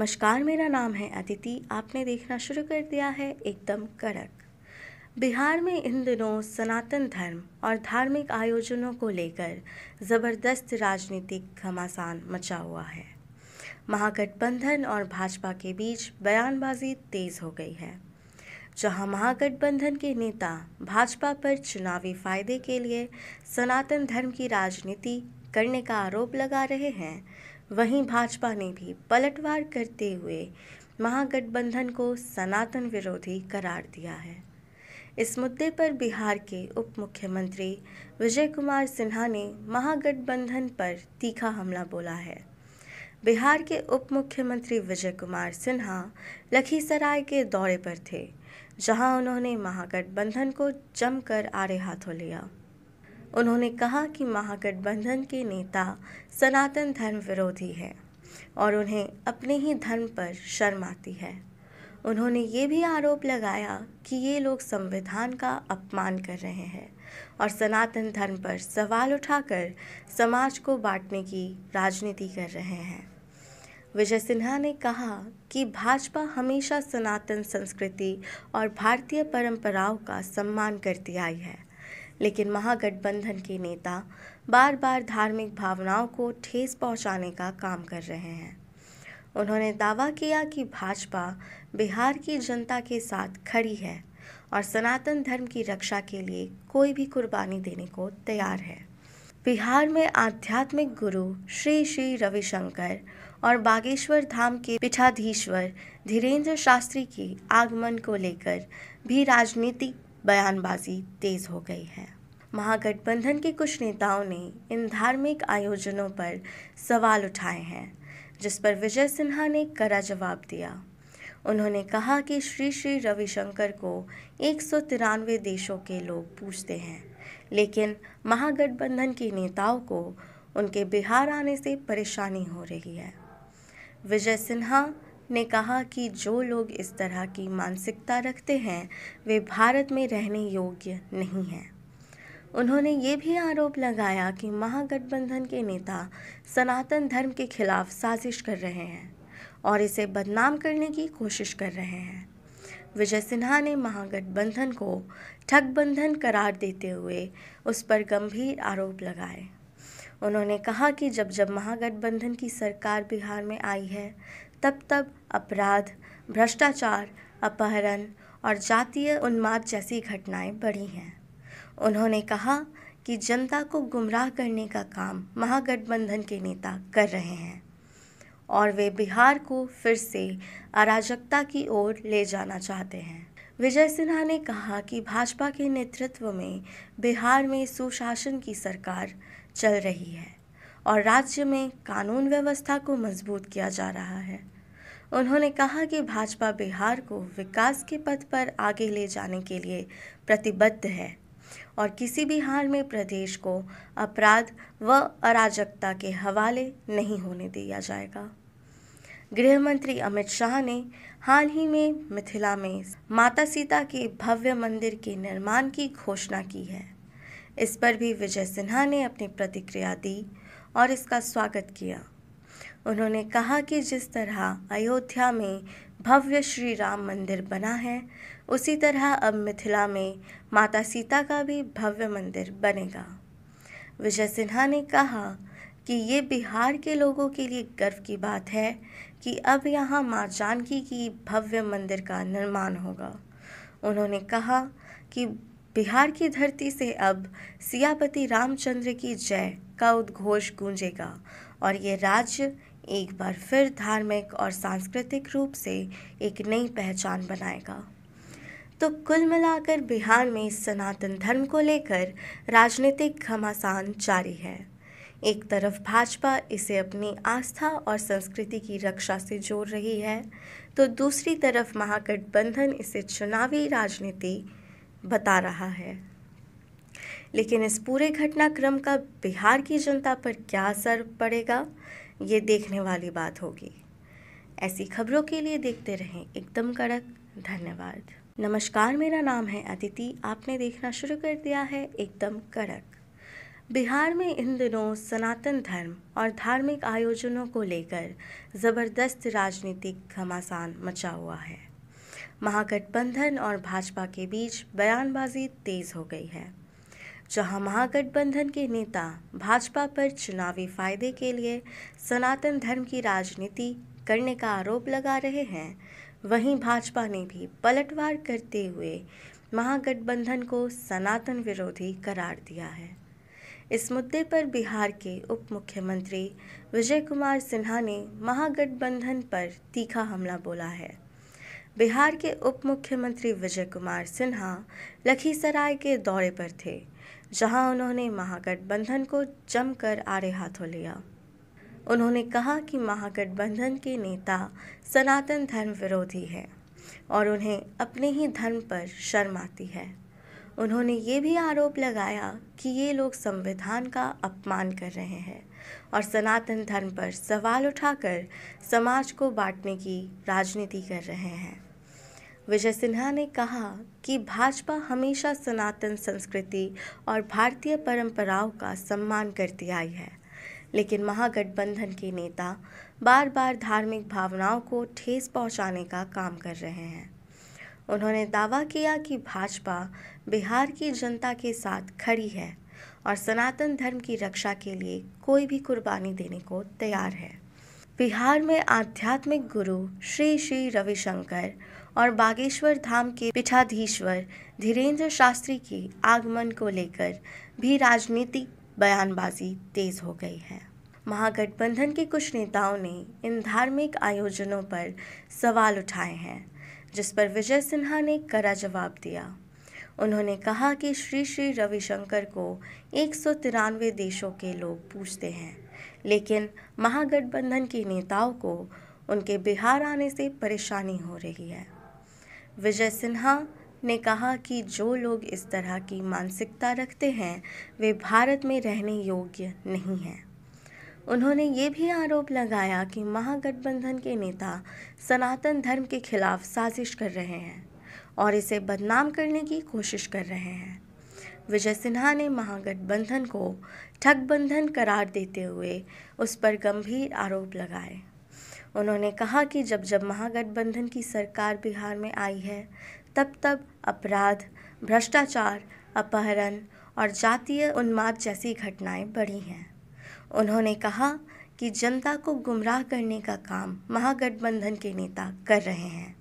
नमस्कार, मेरा नाम है अदिति। आपने देखना शुरू कर दिया है एकदम कड़क। बिहार में इन दिनों सनातन धर्म और धार्मिक आयोजनों को लेकर ज़बरदस्त राजनीतिक घमासान मचा हुआ है। महागठबंधन और भाजपा के बीच बयानबाजी तेज हो गई है। जहां महागठबंधन के नेता भाजपा पर चुनावी फायदे के लिए सनातन धर्म की राजनीति करने का आरोप लगा रहे हैं, वहीं भाजपा ने भी पलटवार करते हुए महागठबंधन को सनातन विरोधी करार दिया है। इस मुद्दे पर बिहार के उप मुख्यमंत्री विजय कुमार सिन्हा ने महागठबंधन पर तीखा हमला बोला है। बिहार के उप मुख्यमंत्री विजय कुमार सिन्हा लखीसराय के दौरे पर थे, जहां उन्होंने महागठबंधन को जमकर आड़े हाथों लिया। उन्होंने कहा कि महागठबंधन के नेता सनातन धर्म विरोधी है और उन्हें अपने ही धर्म पर शर्म आती है। उन्होंने ये भी आरोप लगाया कि ये लोग संविधान का अपमान कर रहे हैं और सनातन धर्म पर सवाल उठाकर समाज को बांटने की राजनीति कर रहे हैं। विजय सिन्हा ने कहा कि भाजपा हमेशा सनातन संस्कृति और भारतीय परंपराओं का सम्मान करती आई है, लेकिन महागठबंधन के नेता बार बार धार्मिक भावनाओं को ठेस पहुंचाने का काम कर रहे हैं। उन्होंने दावा किया कि भाजपा बिहार की जनता के साथ खड़ी है और सनातन धर्म की रक्षा के लिए कोई भी कुर्बानी देने को तैयार है। बिहार में आध्यात्मिक गुरु श्री श्री रविशंकर और बागेश्वर धाम के पीठाधीश्वर धीरेन्द्र शास्त्री के आगमन को लेकर भी राजनीतिक बयानबाजी तेज हो गई है। महागठबंधन के कुछ नेताओं ने इन धार्मिक आयोजनों पर सवाल उठाए हैं, जिस पर विजय सिन्हा ने कड़ा जवाब दिया। उन्होंने कहा कि श्री श्री रविशंकर को 193 देशों के लोग पूजते हैं, लेकिन महागठबंधन के नेताओं को उनके बिहार आने से परेशानी हो रही है। विजय सिन्हा ने कहा कि जो लोग इस तरह की मानसिकता रखते हैं वे भारत में रहने योग्य नहीं हैं। उन्होंने ये भी आरोप लगाया कि महागठबंधन के नेता सनातन धर्म के खिलाफ साजिश कर रहे हैं और इसे बदनाम करने की कोशिश कर रहे हैं। विजय सिन्हा ने महागठबंधन को ठगबंधन करार देते हुए उस पर गंभीर आरोप लगाए। उन्होंने कहा कि जब जब महागठबंधन की सरकार बिहार में आई है, तब तब अपराध, भ्रष्टाचार, अपहरण और जातीय उन्माद जैसी घटनाएं बढ़ी हैं। उन्होंने कहा कि जनता को गुमराह करने का काम महागठबंधन के नेता कर रहे हैं और वे बिहार को फिर से अराजकता की ओर ले जाना चाहते हैं। विजय सिन्हा ने कहा कि भाजपा के नेतृत्व में बिहार में सुशासन की सरकार चल रही है और राज्य में कानून व्यवस्था को मजबूत किया जा रहा है। उन्होंने कहा कि भाजपा बिहार को विकास के पथ पर आगे ले जाने के लिए प्रतिबद्ध है और किसी भी हाल में प्रदेश को अपराध व अराजकता के हवाले नहीं होने दिया जाएगा। गृह मंत्री अमित शाह ने हाल ही में मिथिला में माता सीता के भव्य मंदिर के निर्माण की घोषणा की है। इस पर भी विजय सिन्हा ने अपनी प्रतिक्रिया दी और इसका स्वागत किया। उन्होंने कहा कि जिस तरह अयोध्या में भव्य श्री राम मंदिर बना है, उसी तरह अब मिथिला में माता सीता का भी भव्य मंदिर बनेगा। विजय सिन्हा ने कहा कि ये बिहार के लोगों के लिए गर्व की बात है कि अब यहाँ माँ जानकी की भव्य मंदिर का निर्माण होगा। उन्होंने कहा कि बिहार की धरती से अब सियापति रामचंद्र की जय का उद्घोष गूंजेगा और ये राज्य एक बार फिर धार्मिक और सांस्कृतिक रूप से एक नई पहचान बनाएगा। तो कुल मिलाकर बिहार में सनातन धर्म को लेकर राजनीतिक घमासान जारी है। एक तरफ भाजपा इसे अपनी आस्था और संस्कृति की रक्षा से जोड़ रही है, तो दूसरी तरफ महागठबंधन इसे चुनावी राजनीति बता रहा है। लेकिन इस पूरे घटनाक्रम का बिहार की जनता पर क्या असर पड़ेगा, ये देखने वाली बात होगी। ऐसी खबरों के लिए देखते रहें एकदम कड़क। धन्यवाद। नमस्कार, मेरा नाम है अदिति। आपने देखना शुरू कर दिया है एकदम कड़क। बिहार में इन दिनों सनातन धर्म और धार्मिक आयोजनों को लेकर ज़बरदस्त राजनीतिक घमासान मचा हुआ है। महागठबंधन और भाजपा के बीच बयानबाजी तेज हो गई है। जहां महागठबंधन के नेता भाजपा पर चुनावी फायदे के लिए सनातन धर्म की राजनीति करने का आरोप लगा रहे हैं, वहीं भाजपा ने भी पलटवार करते हुए महागठबंधन को सनातन विरोधी करार दिया है। इस मुद्दे पर बिहार के उप मुख्यमंत्री विजय कुमार सिन्हा ने महागठबंधन पर तीखा हमला बोला है। बिहार के उप मुख्यमंत्री विजय कुमार सिन्हा लखीसराय के दौरे पर थे, जहां उन्होंने महागठबंधन को जमकर आड़े हाथों लिया। उन्होंने कहा कि महागठबंधन के नेता सनातन धर्म विरोधी हैं और उन्हें अपने ही धर्म पर शर्म आती है। उन्होंने ये भी आरोप लगाया कि ये लोग संविधान का अपमान कर रहे हैं और सनातन धर्म पर सवाल उठाकर समाज को बांटने की राजनीति कर रहे हैं। विजय सिन्हा ने कहा कि भाजपा हमेशा सनातन संस्कृति और भारतीय परंपराओं का सम्मान करती आई है, लेकिन महागठबंधन के नेता बार बार धार्मिक भावनाओं को ठेस पहुंचाने का काम कर रहे हैं। उन्होंने दावा किया कि भाजपा बिहार की जनता के साथ खड़ी है और सनातन धर्म की रक्षा के लिए कोई भी कुर्बानी देने को तैयार है। बिहार में आध्यात्मिक गुरु श्री श्री रविशंकर और बागेश्वर धाम के पीठाधीश्वर धीरेन्द्र शास्त्री के आगमन को लेकर भी राजनीतिक बयानबाजी तेज हो गई है। महागठबंधन के कुछ नेताओं ने इन धार्मिक आयोजनों पर सवाल उठाए हैं, जिस पर विजय सिन्हा ने कड़ा जवाब दिया। उन्होंने कहा कि श्री श्री रविशंकर को 193 देशों के लोग पूजते हैं, लेकिन महागठबंधन के नेताओं को उनके बिहार आने से परेशानी हो रही है। विजय सिन्हा ने कहा कि जो लोग इस तरह की मानसिकता रखते हैं वे भारत में रहने योग्य नहीं हैं। उन्होंने ये भी आरोप लगाया कि महागठबंधन के नेता सनातन धर्म के खिलाफ साजिश कर रहे हैं और इसे बदनाम करने की कोशिश कर रहे हैं। विजय सिन्हा ने महागठबंधन को ठगबंधन करार देते हुए उस पर गंभीर आरोप लगाए। उन्होंने कहा कि जब महागठबंधन की सरकार बिहार में आई है, तब अपराध, भ्रष्टाचार, अपहरण और जातीय उन्माद जैसी घटनाएं बढ़ी हैं। उन्होंने कहा कि जनता को गुमराह करने का काम महागठबंधन के नेता कर रहे हैं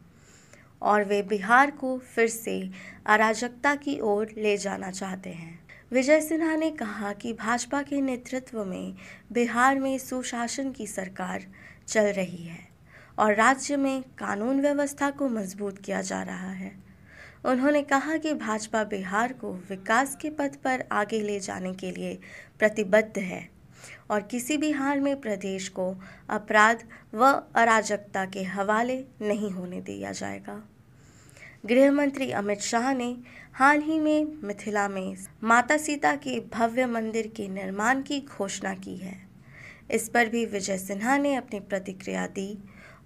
और वे बिहार को फिर से अराजकता की ओर ले जाना चाहते हैं। विजय सिन्हा ने कहा कि भाजपा के नेतृत्व में बिहार में सुशासन की सरकार चल रही है और राज्य में कानून व्यवस्था को मजबूत किया जा रहा है। उन्होंने कहा कि भाजपा बिहार को विकास के पथ पर आगे ले जाने के लिए प्रतिबद्ध है और किसी भी हाल में प्रदेश को अपराध व अराजकता के हवाले नहीं होने दिया जाएगा। गृह मंत्री अमित शाह ने हाल ही में मिथिला में माता सीता के भव्य मंदिर के निर्माण की घोषणा की है। इस पर भी विजय सिन्हा ने अपनी प्रतिक्रिया दी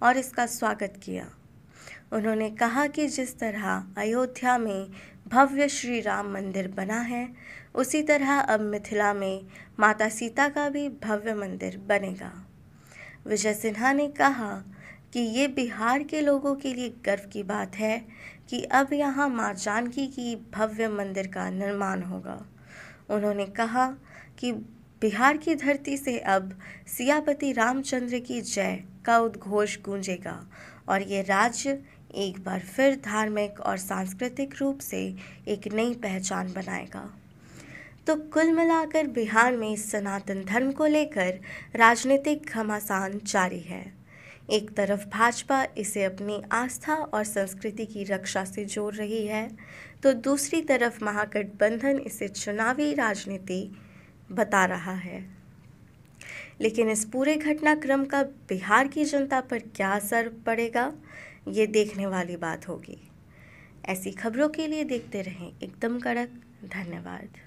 और इसका स्वागत किया। उन्होंने कहा कि जिस तरह अयोध्या में भव्य श्री राम मंदिर बना है, उसी तरह अब मिथिला में माता सीता का भी भव्य मंदिर बनेगा। विजय सिन्हा ने कहा कि ये बिहार के लोगों के लिए गर्व की बात है कि अब यहाँ माँ जानकी की भव्य मंदिर का निर्माण होगा। उन्होंने कहा कि बिहार की धरती से अब सियापति रामचंद्र की जय का उद्घोष गूंजेगा और ये राज्य एक बार फिर धार्मिक और सांस्कृतिक रूप से एक नई पहचान बनाएगा। तो कुल मिलाकर बिहार में सनातन धर्म को लेकर राजनीतिक घमासान जारी है। एक तरफ भाजपा इसे अपनी आस्था और संस्कृति की रक्षा से जोड़ रही है, तो दूसरी तरफ महागठबंधन इसे चुनावी राजनीति बता रहा है। लेकिन इस पूरे घटनाक्रम का बिहार की जनता पर क्या असर पड़ेगा, ये देखने वाली बात होगी। ऐसी खबरों के लिए देखते रहें एकदम कड़क। धन्यवाद।